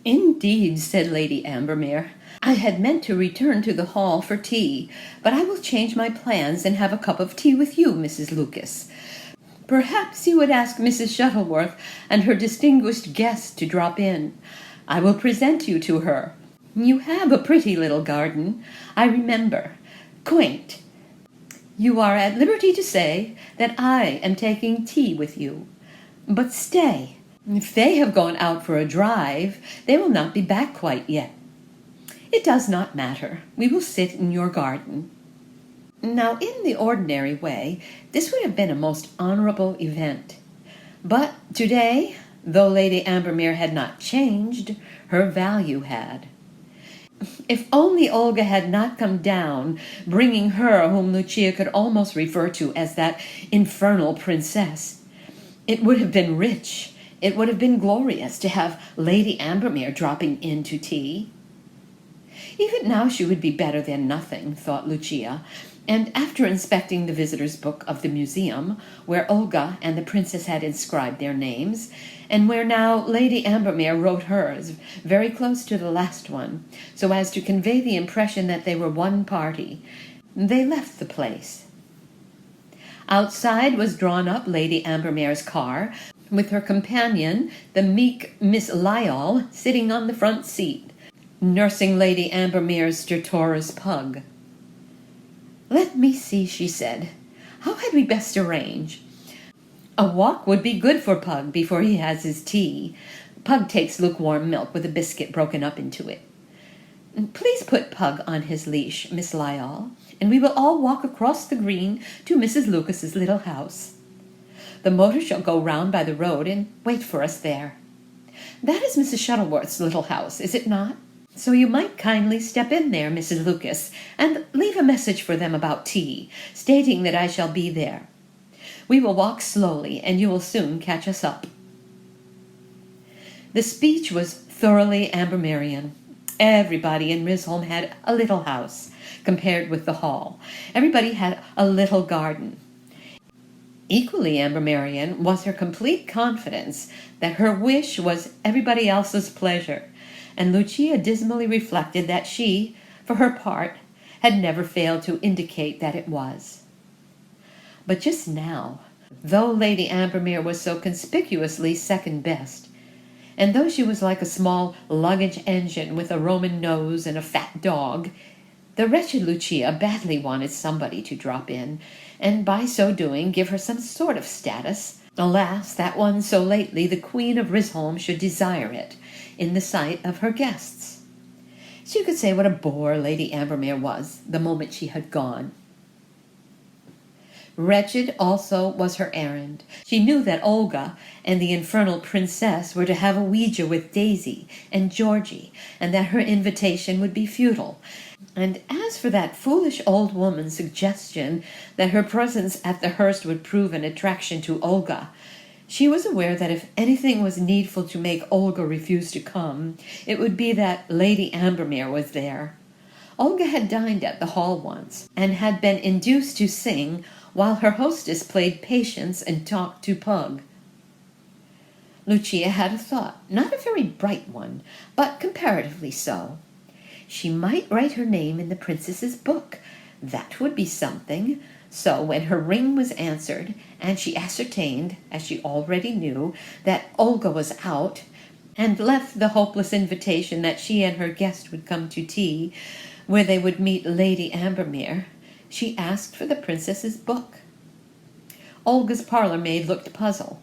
"Indeed," said Lady Ambermere. "I had meant to return to the hall for tea, but I will change my plans and have a cup of tea with you, Mrs. Lucas. Perhaps you would ask Mrs. Shuttleworth and her distinguished guest to drop in. I will present you to her. You have a pretty little garden, I remember. Quaint. You are at liberty to say that I am taking tea with you. But stay. If they have gone out for a drive, they will not be back quite yet. It does not matter. We will sit in your garden." Now, in the ordinary way, this would have been a most honorable event. But today, though Lady Ambermere had not changed, her value had. If only Olga had not come down, bringing her whom Lucia could almost refer to as that infernal princess, it would have been rich. It would have been glorious to have Lady Ambermere dropping in to tea. Even now she would be better than nothing, thought Lucia, and after inspecting the visitors' book of the museum, where Olga and the princess had inscribed their names, and where now Lady Ambermere wrote hers, very close to the last one, so as to convey the impression that they were one party, they left the place. Outside was drawn up Lady Ambermere's car, with her companion, the meek Miss Lyall, sitting on the front seat, nursing Lady Ambermere's stertorous pug. "Let me see," she said. "How had we best arrange? A walk would be good for Pug before he has his tea. Pug takes lukewarm milk with a biscuit broken up into it. Please put Pug on his leash, Miss Lyall, and we will all walk across the green to Mrs. Lucas's little house. The motor shall go round by the road and wait for us there. That is Mrs. Shuttleworth's little house, is it not? So you might kindly step in there, Mrs. Lucas, and leave a message for them about tea, stating that I shall be there. We will walk slowly, and you will soon catch us up." The speech was thoroughly Ambermerian. Everybody in Risholme had a little house, compared with the hall. Everybody had a little garden. Equally Ambermerian was her complete confidence that her wish was everybody else's pleasure, and Lucia dismally reflected that she, for her part, had never failed to indicate that it was. But just now, though Lady Ambermere was so conspicuously second best, and though she was like a small luggage engine with a Roman nose and a fat dog, the wretched Lucia badly wanted somebody to drop in, and by so doing give her some sort of status. Alas, that one so lately the Queen of Risholme should desire it, in the sight of her guests. She could say what a bore Lady Ambermere was the moment she had gone. Wretched also was her errand. She knew that Olga and the infernal princess were to have a Ouija with Daisy and Georgie, and that her invitation would be futile. And as for that foolish old woman's suggestion that her presence at the Hurst would prove an attraction to Olga, she was aware that if anything was needful to make Olga refuse to come, it would be that Lady Ambermere was there. Olga had dined at the hall once, and had been induced to sing while her hostess played Patience and talked to Pug. Lucia had a thought, not a very bright one, but comparatively so. She might write her name in the princess's book. That would be something. So when her ring was answered, and she ascertained, as she already knew, that Olga was out, and left the hopeless invitation that she and her guest would come to tea, where they would meet Lady Ambermere, she asked for the princess's book. Olga's parlour-maid looked puzzled.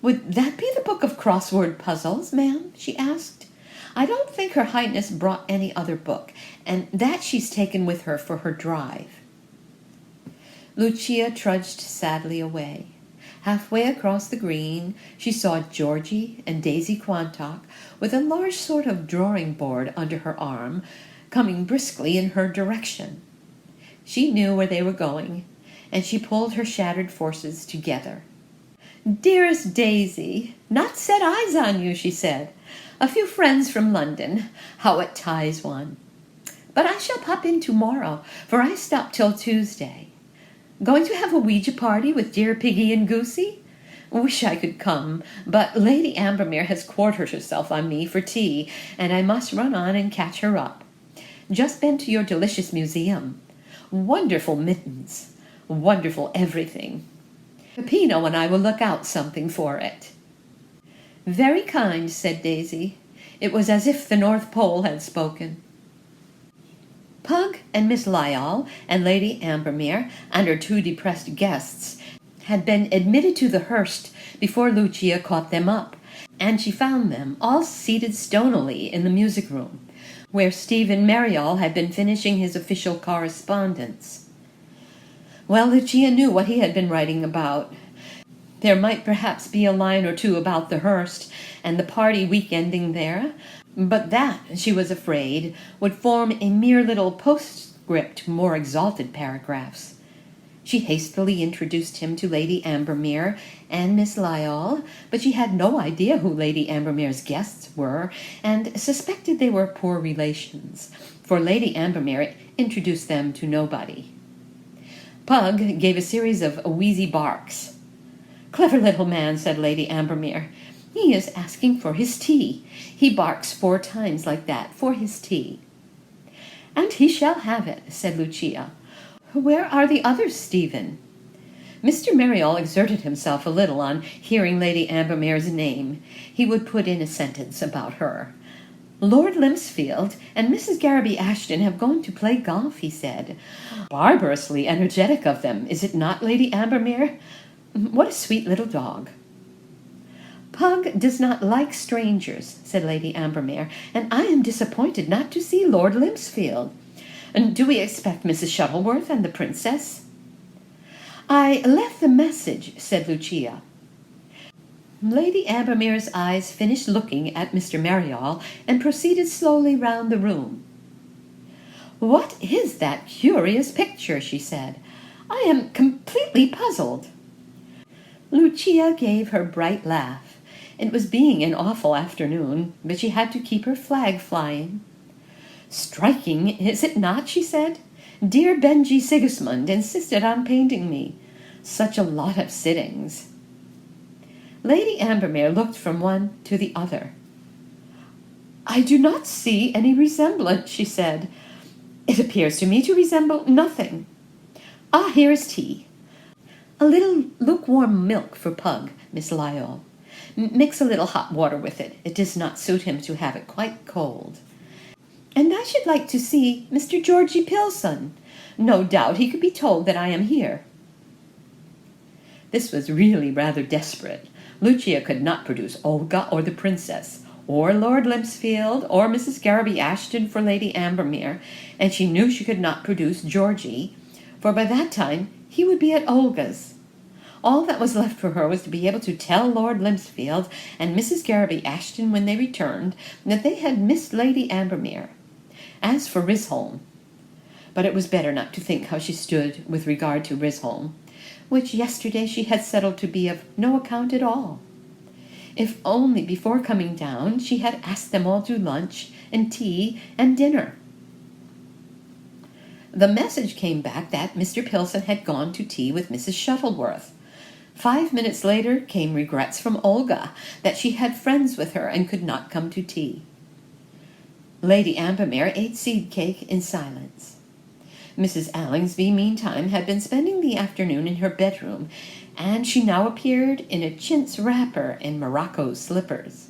"Would that be the book of crossword puzzles, ma'am?" she asked. "I don't think her highness brought any other book, and that she's taken with her for her drive." Lucia trudged sadly away. Halfway across the green, she saw Georgie and Daisy Quantock, with a large sort of drawing-board under her arm, coming briskly in her direction. She knew where they were going, and she pulled her shattered forces together. "Dearest Daisy, not set eyes on you," she said. "A few friends from London. How it ties one! But I shall pop in tomorrow, for I stop till Tuesday. Going to have a Ouija party with dear Piggy and Goosey? Wish I could come, but Lady Ambermere has quartered herself on me for tea, and I must run on and catch her up. Just been to your delicious museum. Wonderful mittens. Wonderful everything. Peppino and I will look out something for it." "Very kind," said Daisy. It was as if the North Pole had spoken. Pug and Miss Lyall and Lady Ambermere and her two depressed guests had been admitted to the Hurst before Lucia caught them up, and she found them all seated stonily in the music room, where Stephen Mariall had been finishing his official correspondence. Well, Lucia knew what he had been writing about. There might perhaps be a line or two about the Hurst and the party week-ending there, but that, she was afraid, would form a mere little postscript to more exalted paragraphs. She hastily introduced him to Lady Ambermere and Miss Lyall, but she had no idea who Lady Ambermere's guests were, and suspected they were poor relations, for Lady Ambermere introduced them to nobody. Pug gave a series of wheezy barks. "Clever little man," said Lady Ambermere. "He is asking for his tea. He barks 4 times like that for his tea." "And he shall have it," said Lucia. "Where are the others, Stephen?" Mr. Mariall exerted himself a little on hearing Lady Ambermere's name. He would put in a sentence about her. "Lord Limpsfield and Mrs. Garraby Ashton have gone to play golf," he said. "Barbarously energetic of them, is it not, Lady Ambermere? What a sweet little dog." "Pug does not like strangers," said Lady Ambermere, "and I am disappointed not to see Lord Limpsfield. And do we expect Mrs. Shuttleworth and the princess?" "I left the message," said Lucia. Lady Ambermere's eyes finished looking at Mr. Mariall and proceeded slowly round the room. "What is that curious picture?" she said. "I am completely puzzled." Lucia gave her bright laugh. It was being an awful afternoon, but she had to keep her flag flying. "Striking, is it not?" she said. "Dear Benjy Sigismund insisted on painting me. Such a lot of sittings." Lady Ambermere looked from one to the other. "I do not see any resemblance," she said. "It appears to me to resemble nothing. Ah, here is tea. A little lukewarm milk for Pug, Miss Lyall. Mix a little hot water with it. It does not suit him to have it quite cold. And I should like to see Mr. Georgie Pilson. No doubt he could be told that I am here." This was really rather desperate. Lucia could not produce Olga or the princess, or Lord Limpsfield, or Mrs. Garraby Ashton for Lady Ambermere, and she knew she could not produce Georgie, for by that time he would be at Olga's. All that was left for her was to be able to tell Lord Limpsfield and Mrs. Garraby Ashton when they returned that they had missed Lady Ambermere. As for Risholme, but it was better not to think how she stood with regard to Risholme, which yesterday she had settled to be of no account at all. If only before coming down she had asked them all to lunch and tea and dinner. The message came back that Mr. Pilson had gone to tea with Mrs. Shuttleworth. 5 minutes later came regrets from Olga that she had friends with her and could not come to tea. Lady Ambermere ate seed cake in silence. Mrs. Allingsby, meantime, had been spending the afternoon in her bedroom, and she now appeared in a chintz wrapper and Morocco slippers.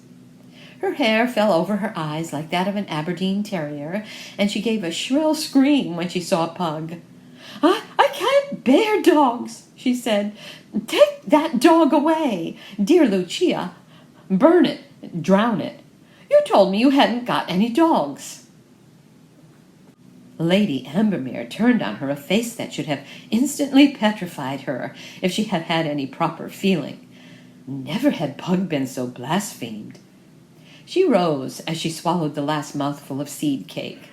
Her hair fell over her eyes like that of an Aberdeen terrier, and she gave a shrill scream when she saw Pug. I can't bear dogs," she said. "Take that dog away. Dear Lucia, burn it, drown it. You told me you hadn't got any dogs." Lady Ambermere turned on her a face that should have instantly petrified her if she had had any proper feeling. Never had Pug been so blasphemed. She rose as she swallowed the last mouthful of seed cake.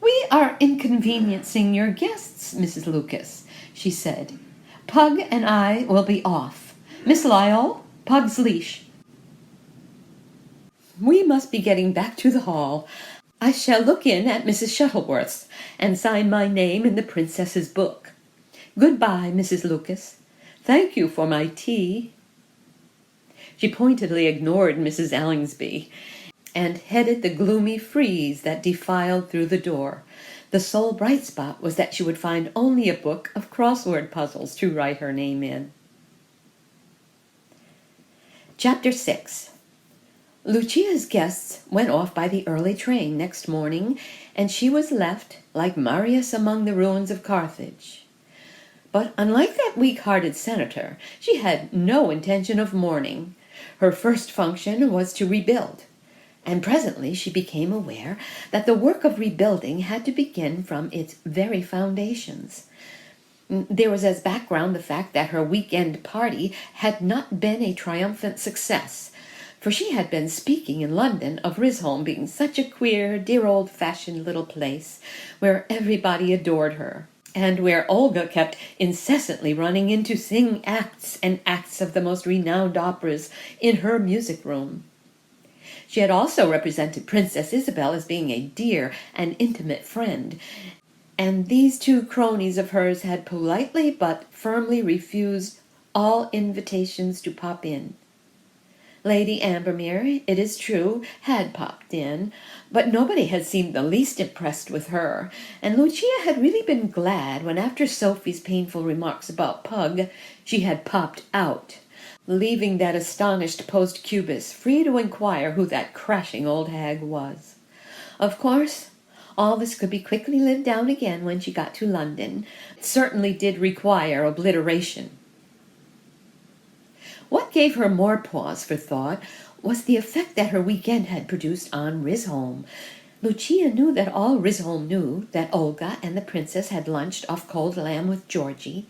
"We are inconveniencing your guests, Mrs. Lucas," she said. "Pug and I will be off. Miss Lyall, Pug's leash. We must be getting back to the hall. I shall look in at Mrs. Shuttleworth's and sign my name in the princess's book. Goodbye, Mrs. Lucas. Thank you for my tea." She pointedly ignored Mrs. Allingsby and headed the gloomy frieze that defiled through the door. The sole bright spot was that she would find only a book of crossword puzzles to write her name in. Chapter 6. Lucia's guests went off by the early train next morning, and she was left, like Marius among the ruins of Carthage. But unlike that weak-hearted senator, she had no intention of mourning. Her first function was to rebuild, and presently she became aware that the work of rebuilding had to begin from its very foundations. There was as background the fact that her weekend party had not been a triumphant success, for she had been speaking in London of Risholme being such a queer, dear old-fashioned little place where everybody adored her, and where Olga kept incessantly running in to sing acts and acts of the most renowned operas in her music room. She had also represented Princess Isabel as being a dear and intimate friend, and these two cronies of hers had politely but firmly refused all invitations to pop in. Lady Ambermere, it is true, had popped in, but nobody had seemed the least impressed with her, and Lucia had really been glad when, after Sophie's painful remarks about Pug, she had popped out, leaving that astonished post-cubist free to inquire who that crashing old hag was. Of course, all this could be quickly lived down again when she got to London. It certainly did require obliteration. What gave her more pause for thought was the effect that her weekend had produced on Risholme. Lucia knew that all Risholme knew, that Olga and the princess had lunched off cold lamb with Georgie,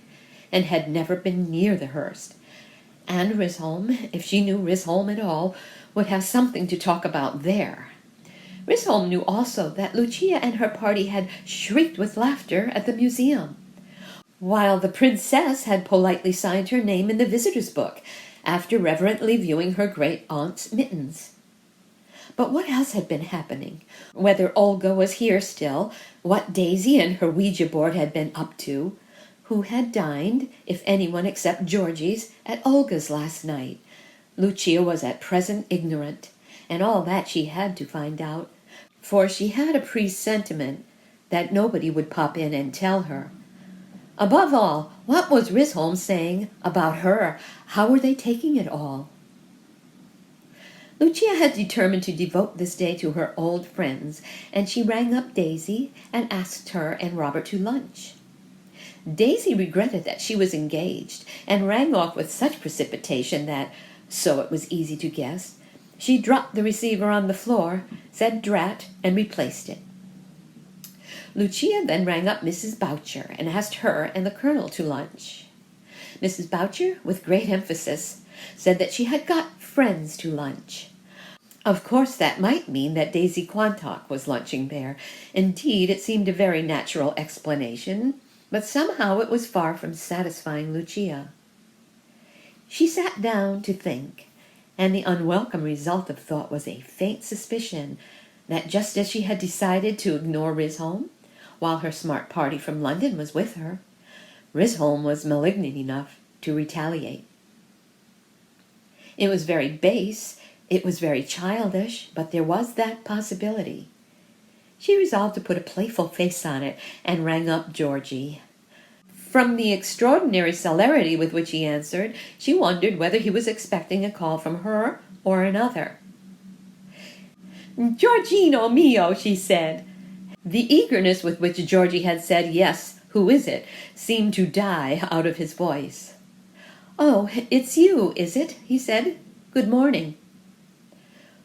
and had never been near the Hurst. And Risholme, if she knew Risholme at all, would have something to talk about there. Risholme knew also that Lucia and her party had shrieked with laughter at the museum, while the princess had politely signed her name in the visitor's book, after reverently viewing her great-aunt's mittens. But what else had been happening? Whether Olga was here still, what Daisy and her Ouija board had been up to, who had dined, if anyone except Georgie's, at Olga's last night. Lucia was at present ignorant, and all that she had to find out, for she had a presentiment that nobody would pop in and tell her. Above all, what was Risholme saying about her? How were they taking it all? Lucia had determined to devote this day to her old friends, and she rang up Daisy and asked her and Robert to lunch. Daisy regretted that she was engaged, and rang off with such precipitation that, so it was easy to guess, she dropped the receiver on the floor, said drat, and replaced it. Lucia then rang up Mrs. Boucher and asked her and the Colonel to lunch. Mrs. Boucher, with great emphasis, said that she had got friends to lunch. Of course, that might mean that Daisy Quantock was lunching there. Indeed, it seemed a very natural explanation, but somehow it was far from satisfying Lucia. She sat down to think, and the unwelcome result of thought was a faint suspicion that just as she had decided to ignore Risholme, while her smart party from London was with her, Risholme was malignant enough to retaliate. It was very base, it was very childish, but there was that possibility. She resolved to put a playful face on it and rang up Georgie. From the extraordinary celerity with which he answered, she wondered whether he was expecting a call from her or another. "Giorgino mio," she said. The eagerness with which Georgie had said, "Yes, who is it?" seemed to die out of his voice. "Oh, it's you, is it?" he said. "Good morning."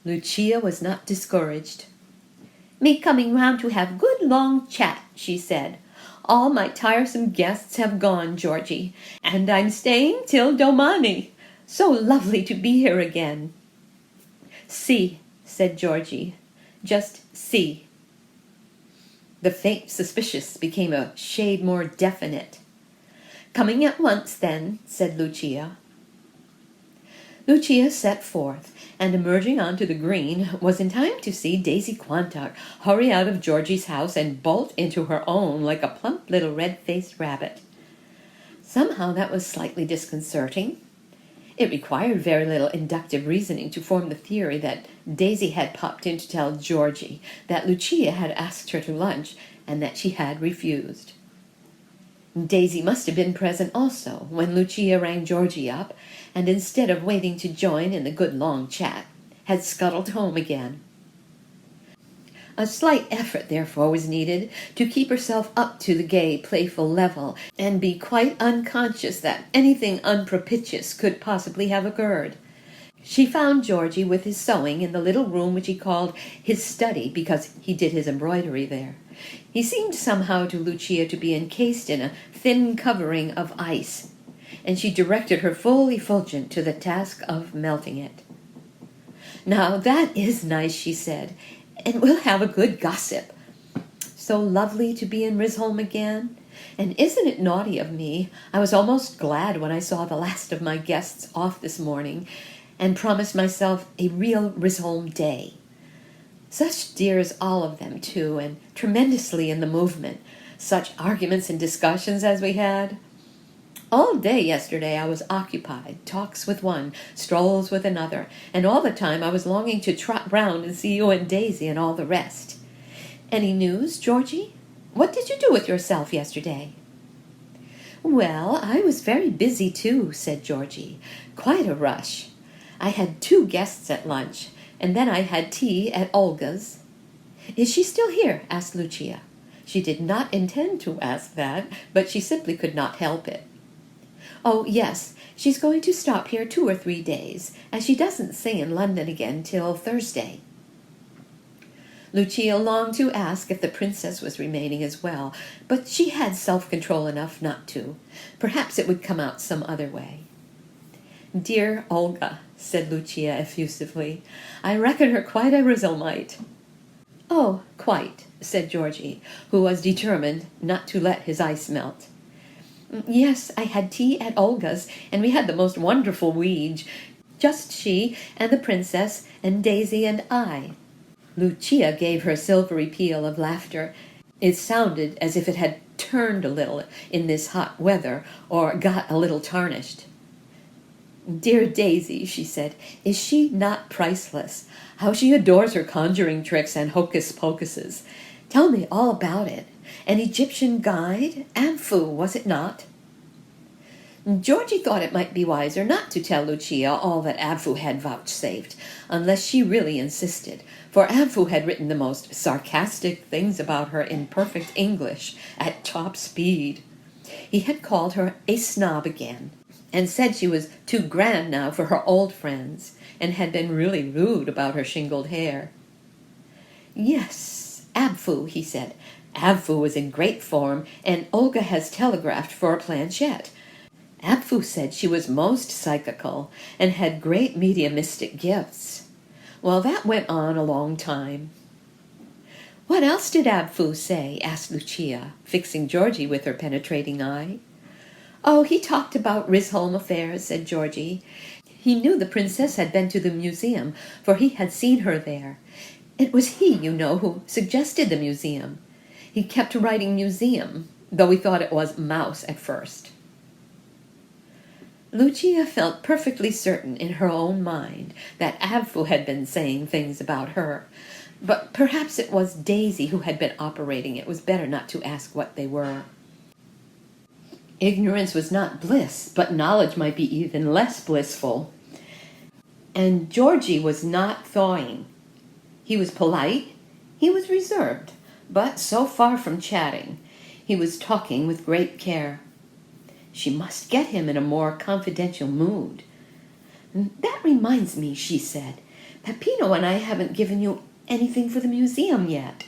Lucia was not discouraged. "Me coming round to have good long chat," she said. "All my tiresome guests have gone, Georgie, and I'm staying till domani. So lovely to be here again." "See," said Georgie. "Just see." The faint suspicious became a shade more definite. "Coming at once, then," said Lucia. Lucia set forth, and emerging onto the green, was in time to see Daisy Quantock hurry out of Georgie's house and bolt into her own like a plump little red-faced rabbit. Somehow that was slightly disconcerting. It required very little inductive reasoning to form the theory that Daisy had popped in to tell Georgie that Lucia had asked her to lunch and that she had refused. Daisy must have been present also when Lucia rang Georgie up, and instead of waiting to join in the good long chat, had scuttled home again. A slight effort, therefore, was needed to keep herself up to the gay, playful level, and be quite unconscious that anything unpropitious could possibly have occurred. She found Georgie with his sewing in the little room which he called his study because he did his embroidery there. He seemed somehow to Lucia to be encased in a thin covering of ice, and she directed her full effulgent to the task of melting it. "Now that is nice," she said, "and we'll have a good gossip. So lovely to be in Risholme again. And isn't it naughty of me? I was almost glad when I saw the last of my guests off this morning, and promised myself a real Risholme day. Such dears, all of them, too, and tremendously in the movement. Such arguments and discussions as we had. All day yesterday I was occupied, talks with one, strolls with another, and all the time I was longing to trot round and see you and Daisy and all the rest. Any news, Georgie? What did you do with yourself yesterday?" "Well, I was very busy too," said Georgie. "Quite a rush. I had 2 guests at lunch, and then I had tea at Olga's." "Is she still here?" asked Lucia. She did not intend to ask that, but she simply could not help it. "Oh, yes, she's going to stop here 2 or 3 days, as she doesn't sing in London again till Thursday." Lucia longed to ask if the princess was remaining as well, but she had self-control enough not to. Perhaps it would come out some other way. "Dear Olga," said Lucia effusively, "I reckon her quite a Risholmite." "Oh, quite," said Georgie, who was determined not to let his ice melt. "Yes, I had tea at Olga's, and we had the most wonderful weege. Just she and the princess and Daisy and I." Lucia gave her silvery peal of laughter. It sounded as if it had turned a little in this hot weather, or got a little tarnished. "Dear Daisy," she said, "is she not priceless? How she adores her conjuring tricks and hocus-pocuses. Tell me all about it. An Egyptian guide? Amphu, was it not?" Georgie thought it might be wiser not to tell Lucia all that Amphu had vouchsafed, unless she really insisted, for Amphu had written the most sarcastic things about her in perfect English, at top speed. He had called her a snob again, and said she was too grand now for her old friends, and had been really rude about her shingled hair. "Yes, Amphu," he said. "Amphu was in great form, and Olga has telegraphed for a planchette. Amphu said she was most psychical, and had great mediumistic gifts. Well, that went on a long time." "What else did Amphu say?" asked Lucia, fixing Georgie with her penetrating eye. "Oh, he talked about Risholme affairs," said Georgie. "He knew the princess had been to the museum, for he had seen her there. It was he, you know, who suggested the museum. He kept writing museum, though we thought it was mouse at first." Lucia felt perfectly certain in her own mind that Amphu had been saying things about her, but perhaps it was Daisy who had been operating. It was better not to ask what they were. Ignorance was not bliss, but knowledge might be even less blissful. And Georgie was not thawing. He was polite, he was reserved, but so far from chatting. He was talking with great care. She must get him in a more confidential mood. "That reminds me," she said. "Peppino and I haven't given you anything for the museum yet.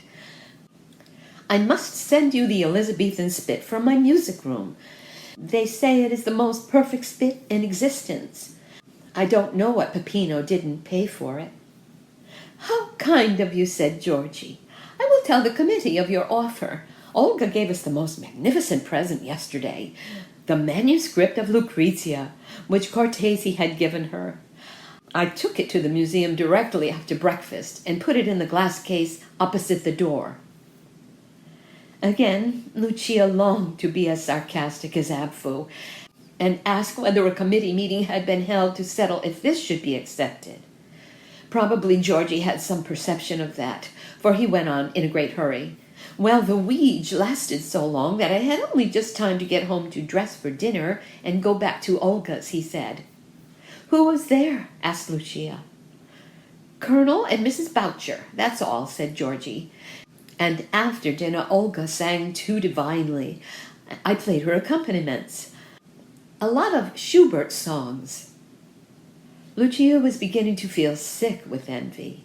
I must send you the Elizabethan spit from my music room. They say it is the most perfect spit in existence. I don't know what Peppino didn't pay for it." "How kind of you," said Georgie. "I will tell the committee of your offer. Olga gave us the most magnificent present yesterday. The manuscript of Lucrezia, which Cortese had given her. I took it to the museum directly after breakfast and put it in the glass case opposite the door." Again, Lucia longed to be as sarcastic as Amphu, and ask whether a committee meeting had been held to settle if this should be accepted. Probably Georgie had some perception of that, for he went on in a great hurry. Well, the weege lasted so long that I had only just time to get home to dress for dinner and go back to Olga's, he said. Who was there? Asked Lucia. Colonel and Mrs. Boucher, that's all, said Georgie. And after dinner Olga sang too divinely. I played her accompaniments. A lot of Schubert songs. Lucia was beginning to feel sick with envy.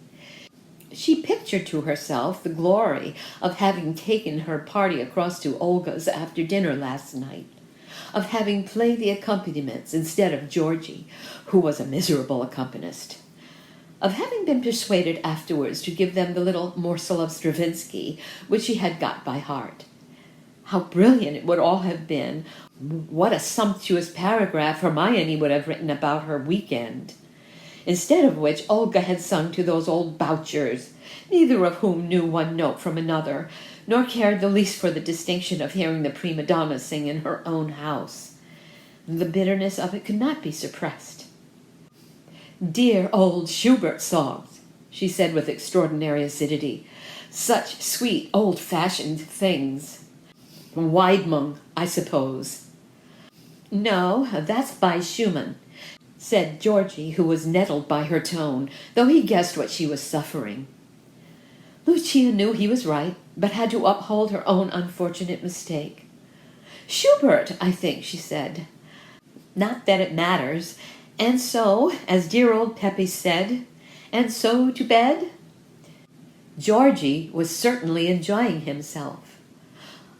She pictured to herself the glory of having taken her party across to Olga's after dinner last night, of having played the accompaniments instead of Georgie, who was a miserable accompanist, of having been persuaded afterwards to give them the little morsel of Stravinsky, which she had got by heart. How brilliant it would all have been! What a sumptuous paragraph Hermione would have written about her weekend! Instead of which Olga had sung to those old Bouchers, neither of whom knew one note from another, nor cared the least for the distinction of hearing the prima donna sing in her own house. The bitterness of it could not be suppressed. Dear old Schubert songs, she said with extraordinary acidity. Such sweet old-fashioned things. Weidmung, I suppose. No, that's by Schumann, said Georgie, who was nettled by her tone, though he guessed what she was suffering. Lucia knew he was right, but had to uphold her own unfortunate mistake. Schubert, I think, she said. Not that it matters. And so, as dear old Peppy said, and so to bed? Georgie was certainly enjoying himself.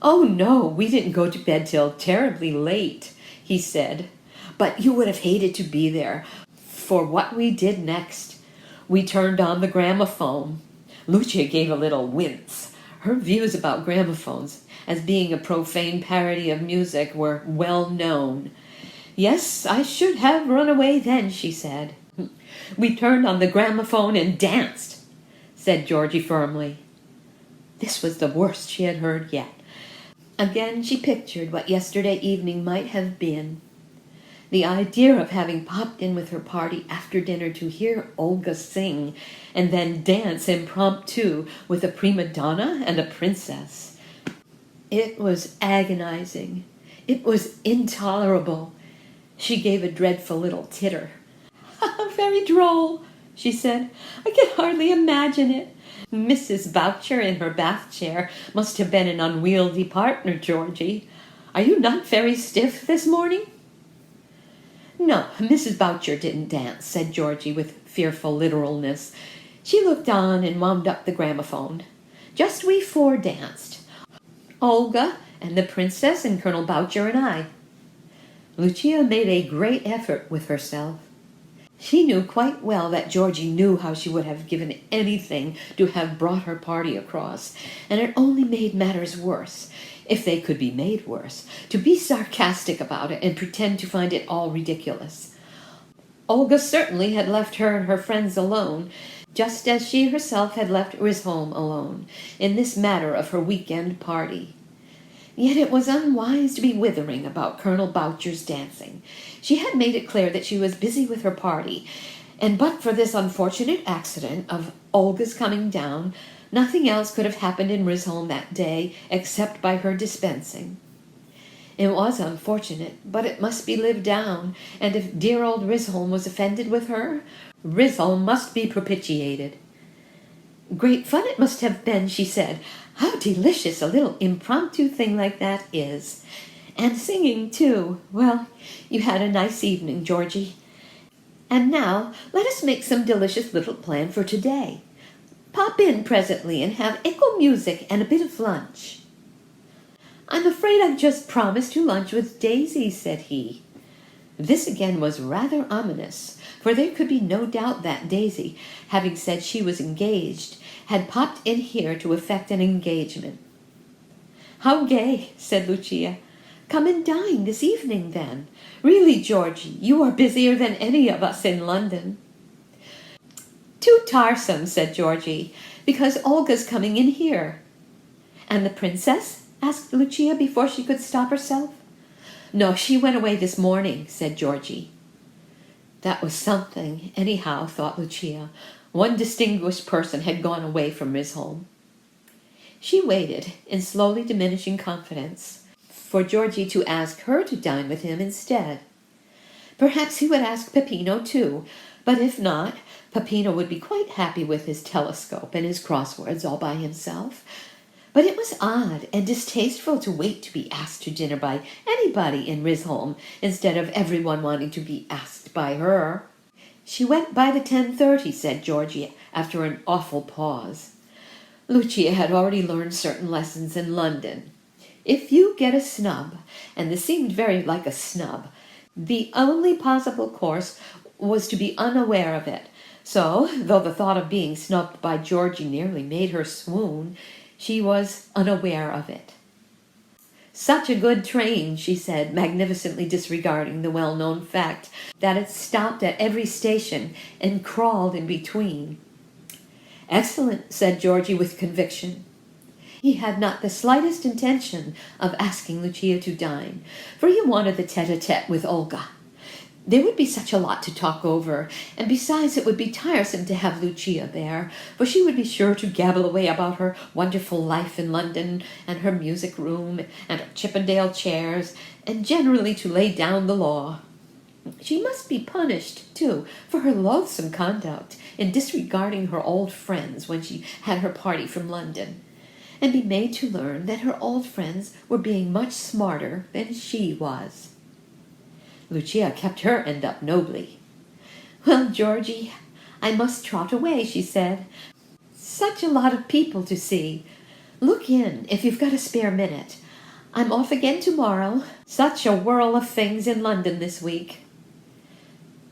Oh, no, we didn't go to bed till terribly late, he said. But you would have hated to be there, for what we did next. We turned on the gramophone. Lucia gave a little wince. Her views about gramophones, as being a profane parody of music, were well known. Yes, I should have run away then, she said. We turned on the gramophone and danced, said Georgie firmly. This was the worst she had heard yet. Again she pictured what yesterday evening might have been. The idea of having popped in with her party after dinner to hear Olga sing and then dance impromptu with a prima donna and a princess. It was agonizing. It was intolerable. She gave a dreadful little titter. Very droll, she said. I can hardly imagine it. Mrs. Boucher in her bath chair must have been an unwieldy partner, Georgie. Are you not very stiff this morning? No, Mrs. Boucher didn't dance, said Georgie with fearful literalness. She looked on and wound up the gramophone. Just we four danced. Olga and the princess and Colonel Boucher and I. Lucia made a great effort with herself. She knew quite well that Georgie knew how she would have given anything to have brought her party across, and it only made matters worse, if they could be made worse, to be sarcastic about it and pretend to find it all ridiculous. Olga certainly had left her and her friends alone, just as she herself had left Risholm alone, in this matter of her weekend party. Yet it was unwise to be withering about Colonel Boucher's dancing. She had made it clear that she was busy with her party, and but for this unfortunate accident of Olga's coming down, nothing else could have happened in Risholm that day except by her dispensing. It was unfortunate, but it must be lived down, and if dear old Risholm was offended with her, Risholm must be propitiated. Great fun it must have been, she said. How delicious a little impromptu thing like that is. And singing, too. Well, you had a nice evening, Georgie. And now let us make some delicious little plan for today. Pop in presently and have echo music and a bit of lunch. I'm afraid I've just promised to lunch with Daisy, said he. This again was rather ominous, for there could be no doubt that Daisy, having said she was engaged, had popped in here to effect an engagement. How gay, said Lucia. Come and dine this evening, then. Really, Georgie, you are busier than any of us in London. Too tarsome, said Georgie, because Olga's coming in here. And the princess? Asked Lucia before she could stop herself. No, she went away this morning, said Georgie. That was something, anyhow, thought Lucia. One distinguished person had gone away from Risholme. She waited, in slowly diminishing confidence, for Georgie to ask her to dine with him instead. Perhaps he would ask Peppino too, but if not, Peppino would be quite happy with his telescope and his crosswords all by himself. But it was odd and distasteful to wait to be asked to dinner by anybody in Risholme instead of everyone wanting to be asked by her. She went by the 10:30, said Georgie, after an awful pause. Lucia had already learned certain lessons in London. If you get a snub, and this seemed very like a snub, the only possible course was to be unaware of it. So, though the thought of being snubbed by Georgie nearly made her swoon, she was unaware of it. Such a good train, she said, magnificently disregarding the well-known fact that it stopped at every station and crawled in between. Excellent, said Georgie with conviction. He had not the slightest intention of asking Lucia to dine, for he wanted the tete-a-tete with Olga. There would be such a lot to talk over, and besides it would be tiresome to have Lucia there, for she would be sure to gabble away about her wonderful life in London, and her music room, and her Chippendale chairs, and generally to lay down the law. She must be punished, too, for her loathsome conduct in disregarding her old friends when she had her party from London, and be made to learn that her old friends were being much smarter than she was. Lucia kept her end up nobly. Well, Georgie, I must trot away, she said. Such a lot of people to see. Look in, if you've got a spare minute. I'm off again tomorrow. Such a whirl of things in London this week.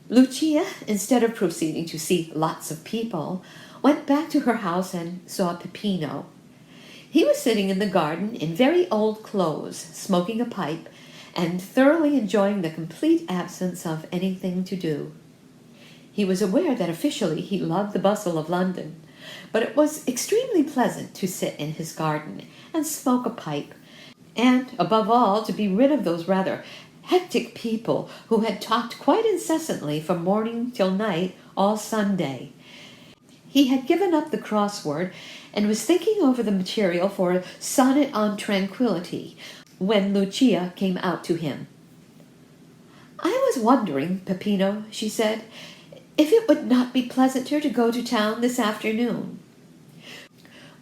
Lucia, instead of proceeding to see lots of people, went back to her house and saw Peppino. He was sitting in the garden in very old clothes, smoking a pipe, and thoroughly enjoying the complete absence of anything to do. He was aware that officially he loved the bustle of London, but it was extremely pleasant to sit in his garden and smoke a pipe, and, above all, to be rid of those rather hectic people who had talked quite incessantly from morning till night all Sunday. He had given up the crossword and was thinking over the material for a sonnet on tranquillity, when Lucia came out to him. I was wondering, Peppino, she said, if it would not be pleasanter to go to town this afternoon.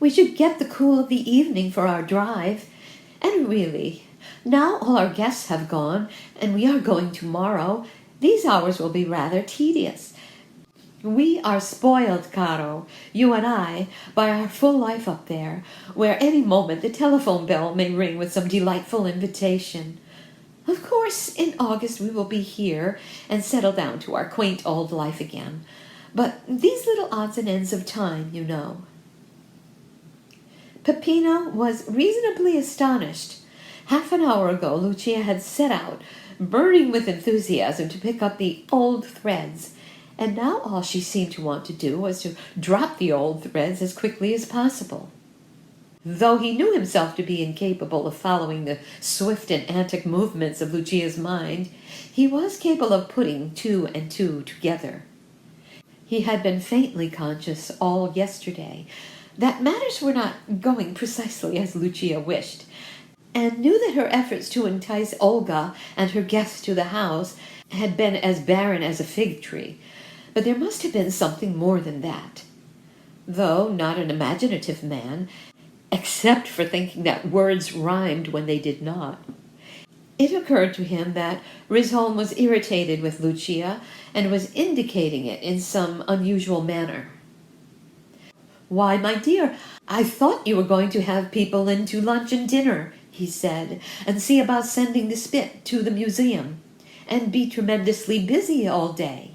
We should get the cool of the evening for our drive, and really, now all our guests have gone, and we are going tomorrow, these hours will be rather tedious. We are spoiled, Caro, you and I, by our full life up there, where any moment the telephone bell may ring with some delightful invitation. Of course, in August we will be here and settle down to our quaint old life again. But these little odds and ends of time, you know. Peppino was reasonably astonished. Half an hour ago Lucia had set out, burning with enthusiasm to pick up the old threads, and now all she seemed to want to do was to drop the old threads as quickly as possible. Though he knew himself to be incapable of following the swift and antic movements of Lucia's mind, he was capable of putting two and two together. He had been faintly conscious all yesterday that matters were not going precisely as Lucia wished, and knew that her efforts to entice Olga and her guests to the house had been as barren as a fig tree. But there must have been something more than that. Though not an imaginative man, except for thinking that words rhymed when they did not, it occurred to him that Risholme was irritated with Lucia and was indicating it in some unusual manner. Why, my dear, I thought you were going to have people in to lunch and dinner, he said, and see about sending the spit to the museum, and be tremendously busy all day.